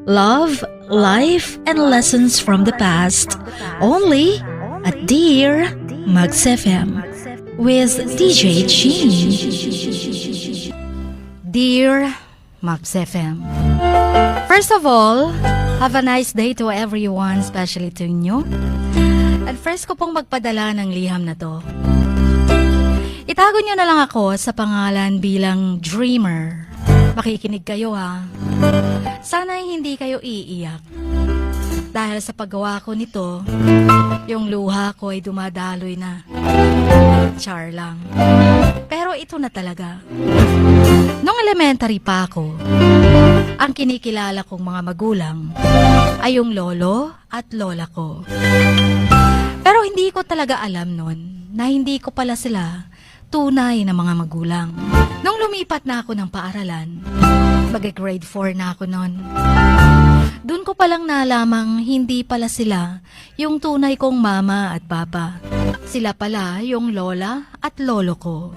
Love, life, and lessons from the past. Only at Dear Mags FM with DJ Chin. Dear Mags FM. First of all, have a nice day to everyone, especially to inyo. At first ko pong magpadala ng liham na to. Itago nyo na lang ako sa pangalan bilang Dreamer. Makikinig kayo ha. Sana hindi kayo iiyak. Dahil sa paggawa ko nito, yung luha ko ay dumadaloy na. Char lang. Pero ito na talaga. Nung elementary pa ako, ang kinikilala kong mga magulang ay yung lolo at lola ko. Pero hindi ko talaga alam nun na hindi ko pala sila tunay na mga magulang. Nung lumipat na ako ng paaralan, mag-grade 4 na ako nun. Doon ko palang nalamang hindi pala sila yung tunay kong mama at papa. Sila pala yung lola at lolo ko.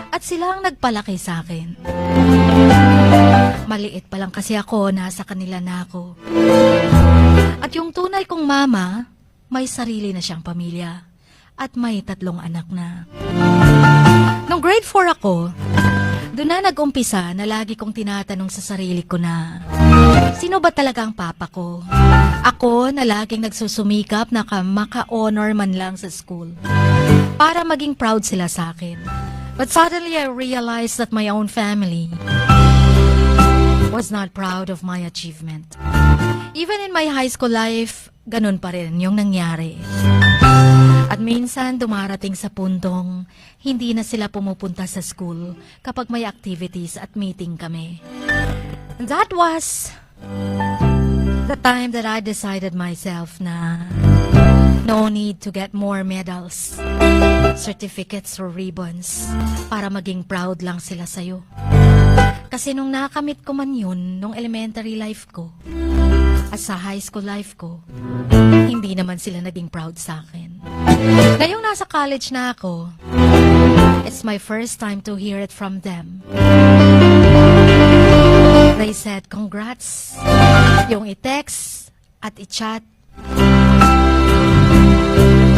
At sila ang nagpalaki sa akin. Maliit pa lang kasi ako, nasa kanila na ako. At yung tunay kong mama, may sarili na siyang pamilya. At may 3 anak na. Nung grade 4 ako, doon na nag-umpisa na lagi kong tinatanong sa sarili ko na, sino ba talaga ang papa ko? Ako na laging nagsusumikap na maka-honor man lang sa school para maging proud sila sa akin. But suddenly I realized that my own family was not proud of my achievement. Even in my high school life, ganun pa rin yung nangyari. At minsan dumarating sa puntong hindi na sila pumupunta sa school kapag may activities at meeting kami. And that was the time that I decided myself na no need to get more medals, certificates or ribbons para maging proud lang sila sa'yo. Kasi nung nakamit ko man yun nung elementary life ko at sa high school life ko, hindi naman sila naging proud sa akin. Ngayong nasa college na ako, it's my first time to hear it from them. They said, congrats. Yung i-text at i-chat.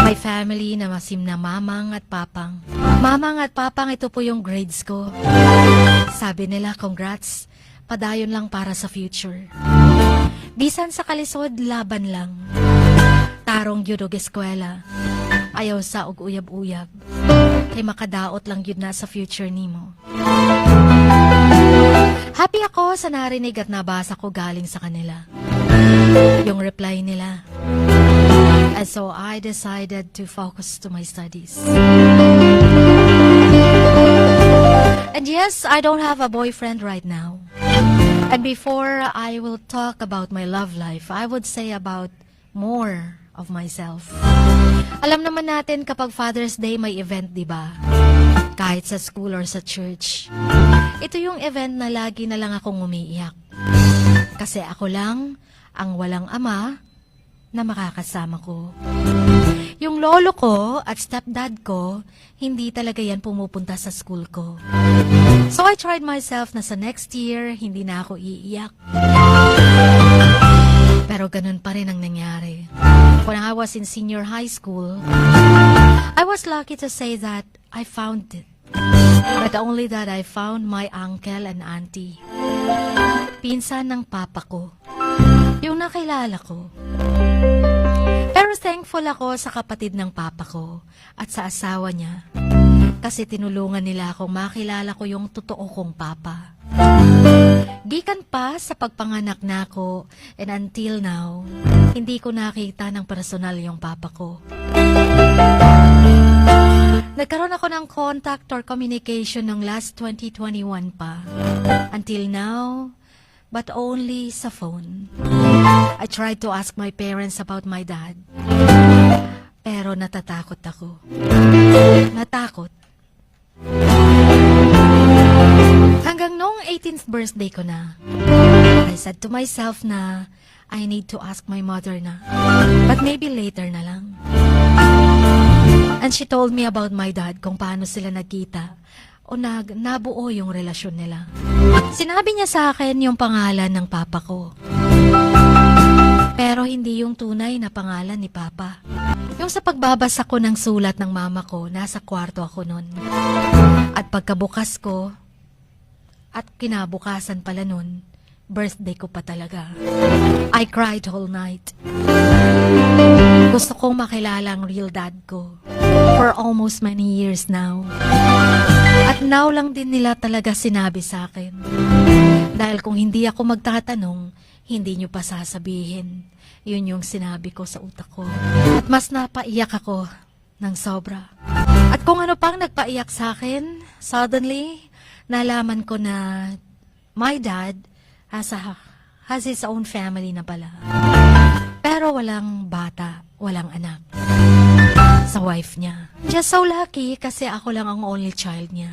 My family na masim na mamang at papang. Mamang at papang, ito po yung grades ko. Sabi nila, congrats. Padayon lang para sa future. Bisan sa kalisod, laban lang. Tarong yun og eskwela. Ayaw sa og uyab-uyab. Kay makadaot lang yun na sa future nimo. Happy ako sa narinig at nabasa ko galing sa kanila. Yung reply nila. And so I decided to focus to my studies. And yes, I don't have a boyfriend right now. And before I will talk about my love life, I would say about more of myself. Alam naman natin kapag Father's Day may event, di ba? Kahit sa school or sa church. Ito yung event na lagi na lang akong umiiyak. Kasi ako lang ang walang ama na makakasama ko. Yung lolo ko at stepdad ko, hindi talaga yan pumupunta sa school ko. So I tried myself na sa next year, hindi na ako iiyak. Pero ganun pa rin ang nangyari. When I was in senior high school, I was lucky to say that I found it. But only that I found my uncle and auntie. Pinsan ng papa ko. Yung nakilala ko. Pero thankful ako sa kapatid ng papa ko at sa asawa niya. Kasi tinulungan nila akong makilala ko yung totoo kong papa. Gikan pa sa pagpanganak na ako and until now, hindi ko nakita ng personal yung papa ko. Nagkaroon ako ng contact or communication ng last 2021 pa. Until now, but only sa phone. I tried to ask my parents about my dad. Pero natatakot ako. Natakot. Hanggang noong 18th birthday ko na, I said to myself na I need to ask my mother na. But maybe later na lang. And she told me about my dad, kung paano sila nagkita o nabuo yung relasyon nila. Sinabi niya sa akin yung pangalan ng papa ko. hindi yung tunay na pangalan ni Papa. Yung sa pagbabasa ko ng sulat ng mama ko, nasa kwarto ako nun. At pagkabukas ko, at kinabukasan pala nun, birthday ko pa talaga. I cried whole night. Gusto kong makilala ang real dad ko. For almost many years now. At now lang din nila talaga sinabi sa akin. Dahil kung hindi ako magtatanong, hindi nyo pa sasabihin. Yun yung sinabi ko sa utak ko. At mas napaiyak ako ng sobra. At kung ano pang nagpaiyak sa akin, suddenly, nalaman ko na my dad has his own family na pala. Pero walang bata, walang anak. Sa wife niya. Just so lucky kasi ako lang ang only child niya.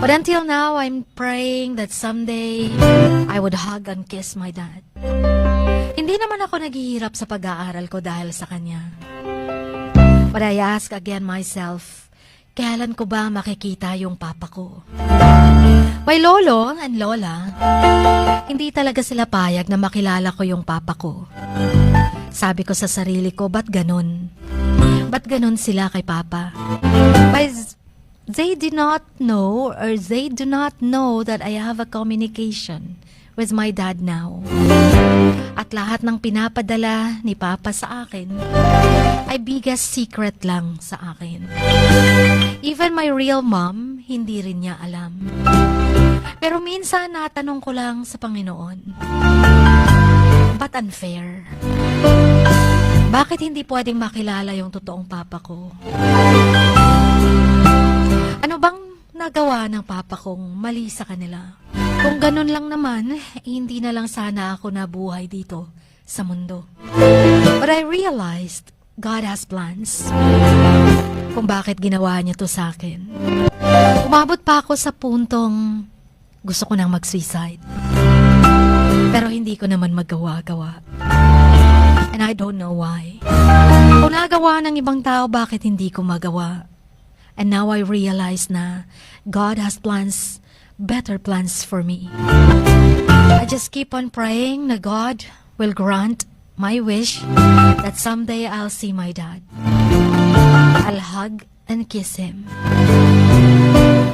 But until now, I'm praying that someday I would hug and kiss my dad. Hindi naman ako naghihirap sa pag-aaral ko dahil sa kanya. But I ask again myself, kailan ko ba makikita yung papa ko? My lolo and lola, hindi talaga sila payag na makilala ko yung papa ko. Sabi ko sa sarili ko, ba't ganun? Ba't ganun sila kay papa? But they did not know or they do not know that I have a communication with my dad now. At lahat ng pinapadala ni papa sa akin ay biggest secret lang sa akin. Even my real mom, hindi rin niya alam. Pero minsan natanong ko lang sa Panginoon, ba't unfair? Bakit hindi pwedeng makilala yung totoong papa ko? Ano bang nagawa ng papa kong mali sa kanila? Kung ganun lang naman, hindi na lang sana ako nabuhay dito sa mundo. But I realized God has plans kung bakit ginawa niya to sa akin. Umabot pa ako sa puntong gusto ko nang mag-suicide. Pero hindi ko naman magawa-gawa. And I don't know why. Kung nagawa ng ibang tao, bakit hindi ko magawa? And now I realize na God has plans, better plans for me. I just keep on praying na God will grant my wish that someday I'll see my dad. I'll hug and kiss him.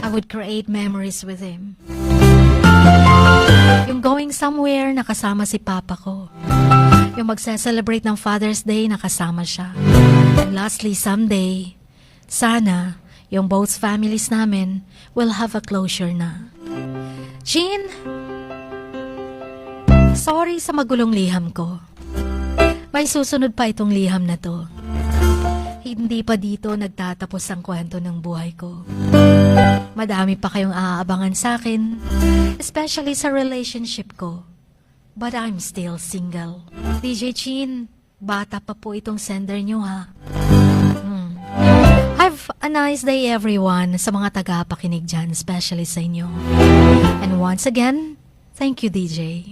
I would create memories with him. Yung going somewhere, nakasama si papa ko. Yung magse-celebrate ng Father's Day, nakasama siya. And lastly, someday, sana, yung both families namin will have a closure na. Jean, sorry sa magulong liham ko. May susunod pa itong liham na to. Hindi pa dito nagtatapos ang kwento ng buhay ko. Madami pa kayong aabangan sa akin, especially sa relationship ko. But I'm still single. DJ Chin, bata pa po itong sender nyo ha. Have a nice day everyone sa mga taga-pakinig dyan, especially sa inyo. And once again, thank you DJ.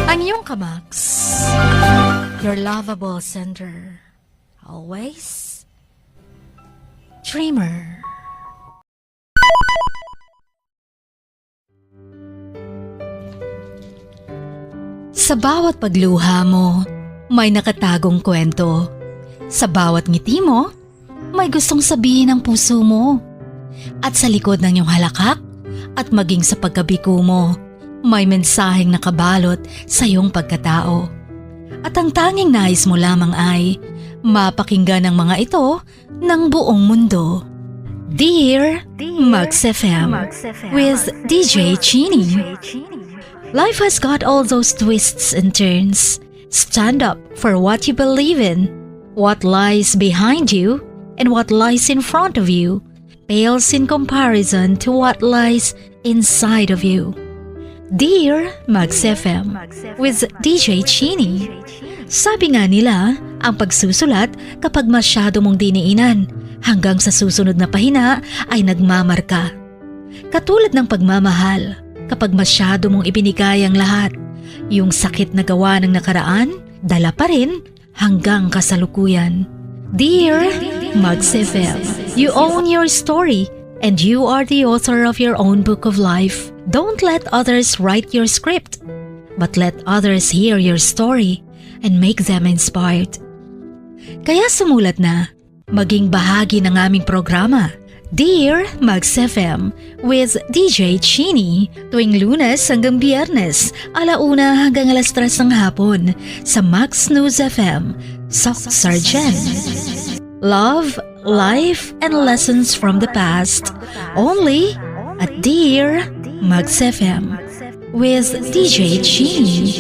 Ang iyong kamaks, your lovable sender, always, Dreamer. Sa bawat pagluha mo, may nakatagong kwento. Sa bawat ngiti mo, may gustong sabihin ang puso mo. At sa likod ng iyong halakak at maging sa pagkabiko mo, may mensaheng nakabalot sa iyong pagkatao. At ang tanging nais mo lamang ay mapakinggan ang mga ito ng buong mundo. Dear Max FM with DJ Chini. Life has got all those twists and turns. Stand up for what you believe in. What lies behind you and what lies in front of you pales in comparison to what lies inside of you. Dear Max FM with DJ Chini. Sabi nga nila, ang pagsusulat kapag masyado mong diniinan hanggang sa susunod na pahina ay nagmamarka. Katulad ng pagmamahal, kapag masyado mong ibinigay ang lahat, yung sakit na gawa ng nakaraan, dala pa rin hanggang kasalukuyan. Dear Max FM, you own your story and you are the author of your own book of life. Don't let others write your script. but let others hear your story and make them inspired. Kaya sumulat na, maging bahagi ng aming programa, Dear Max FM with DJ Chini tuwing Lunes hanggang Biyernes, 1:00 hanggang 3:00 ng hapon sa Max News FM, Sock Sargent. Love, life, and lessons from the past, only at Dear Max FM with DJ Chini.